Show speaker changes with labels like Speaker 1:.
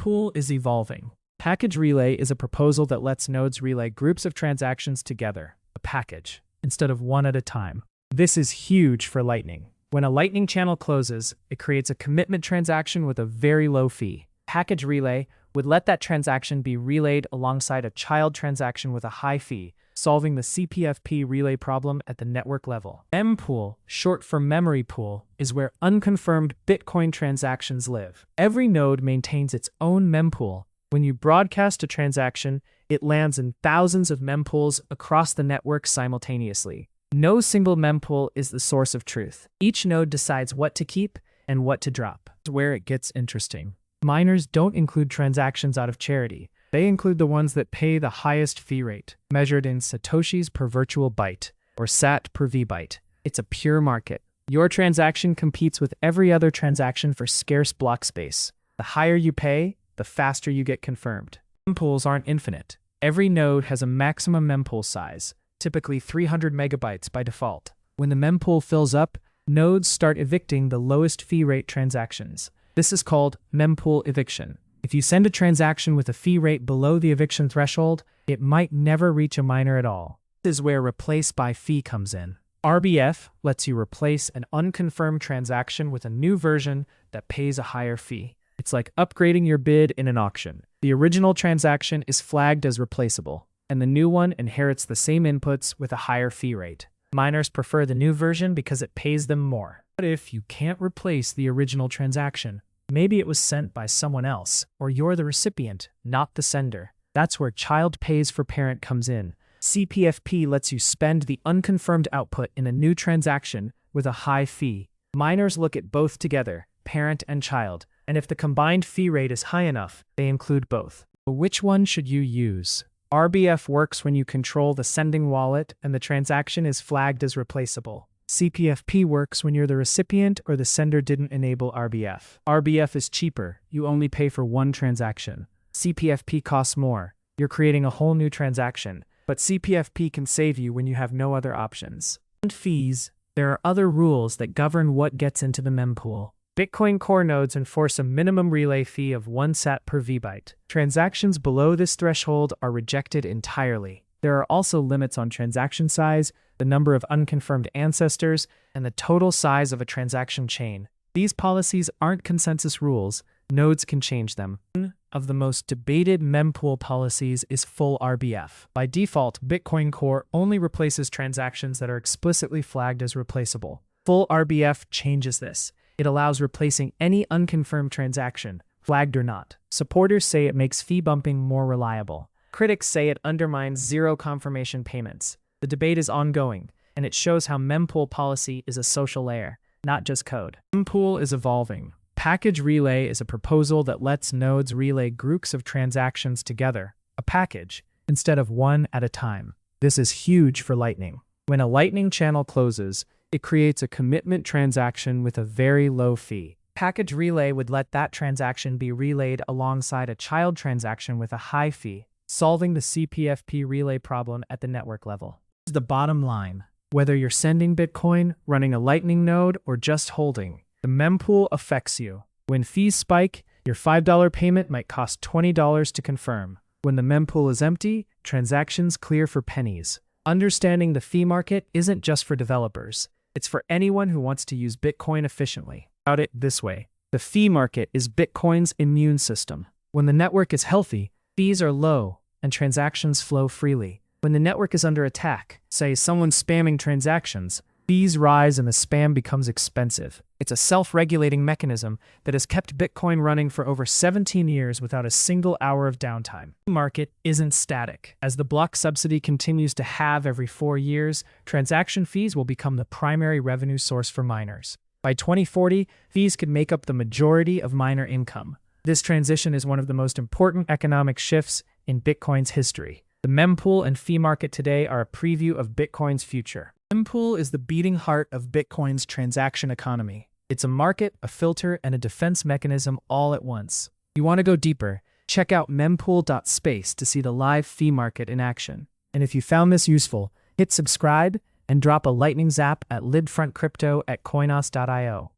Speaker 1: Mempool is evolving. Package relay is a proposal that lets nodes relay groups of transactions together, a package, instead of one at a time. This is huge for Lightning. When a Lightning channel closes, it creates a commitment transaction with a very low fee. Package relay would let that transaction be relayed alongside a child transaction with a high fee, solving the CPFP relay problem at the network level. Mempool, short for memory pool, is where unconfirmed Bitcoin transactions live. Every node maintains its own mempool. When you broadcast a transaction, it lands in thousands of mempools across the network simultaneously. No single mempool is the source of truth. Each node decides what to keep and what to drop. That's where it gets interesting. Miners don't include transactions out of charity. They include the ones that pay the highest fee rate, measured in satoshis per virtual byte, or sat per vbyte. It's a pure market. Your transaction competes with every other transaction for scarce block space. The higher you pay, the faster you get confirmed. Mempools aren't infinite. Every node has a maximum mempool size, typically 300 megabytes by default. When the mempool fills up, nodes start evicting the lowest fee rate transactions. This is called mempool eviction. If you send a transaction with a fee rate below the eviction threshold, it might never reach a miner at all. This is where replace by fee comes in. RBF lets you replace an unconfirmed transaction with a new version that pays a higher fee. It's like upgrading your bid in an auction. The original transaction is flagged as replaceable, and the new one inherits the same inputs with a higher fee rate. Miners prefer the new version because it pays them more. But if you can't replace the original transaction, maybe it was sent by someone else, or you're the recipient, not the sender. That's where child pays for parent comes in. CPFP lets you spend the unconfirmed output in a new transaction with a high fee. Miners look at both together, parent and child, and if the combined fee rate is high enough, they include both. But which one should you use? RBF works when you control the sending wallet and the transaction is flagged as replaceable. CPFP works when you're the recipient or the sender didn't enable RBF. RBF is cheaper. You only pay for one transaction. CPFP costs more. You're creating a whole new transaction. But CPFP can save you when you have no other options. And fees. There are other rules that govern what gets into the mempool. Bitcoin core nodes enforce a minimum relay fee of 1 sat per vbyte. Transactions below this threshold are rejected entirely. There are also limits on transaction size, the number of unconfirmed ancestors, and the total size of a transaction chain. These policies aren't consensus rules. Nodes can change them. One of the most debated mempool policies is Full-RBF. By default, Bitcoin Core only replaces transactions that are explicitly flagged as replaceable. Full-RBF changes this. It allows replacing any unconfirmed transaction, flagged or not. Supporters say it makes fee bumping more reliable. Critics say it undermines zero confirmation payments. The debate is ongoing, and it shows how mempool policy is a social layer, not just code. Mempool is evolving. Package relay is a proposal that lets nodes relay groups of transactions together, a package, instead of one at a time. This is huge for Lightning. When a Lightning channel closes, it creates a commitment transaction with a very low fee. Package relay would let that transaction be relayed alongside a child transaction with a high fee, solving the CPFP relay problem at the network level. Here's the bottom line. Whether you're sending Bitcoin, running a Lightning node, or just holding, the mempool affects you. When fees spike, your $5 payment might cost $20 to confirm. When the mempool is empty, transactions clear for pennies. Understanding the fee market isn't just for developers. It's for anyone who wants to use Bitcoin efficiently. About it this way. The fee market is Bitcoin's immune system. When the network is healthy, fees are low and transactions flow freely. When the network is under attack, say someone spamming transactions, fees rise and the spam becomes expensive. It's a self-regulating mechanism that has kept Bitcoin running for over 17 years without a single hour of downtime. The market isn't static. As the block subsidy continues to halve every 4 years, transaction fees will become the primary revenue source for miners. By 2040, fees could make up the majority of miner income. This transition is one of the most important economic shifts in Bitcoin's history. The mempool and fee market today are a preview of Bitcoin's future. Mempool is the beating heart of Bitcoin's transaction economy. It's a market, a filter, and a defense mechanism all at once. If you want to go deeper, check out mempool.space to see the live fee market in action. And if you found this useful, hit subscribe and drop a lightning zap at lidfrontcrypto@coinos.io.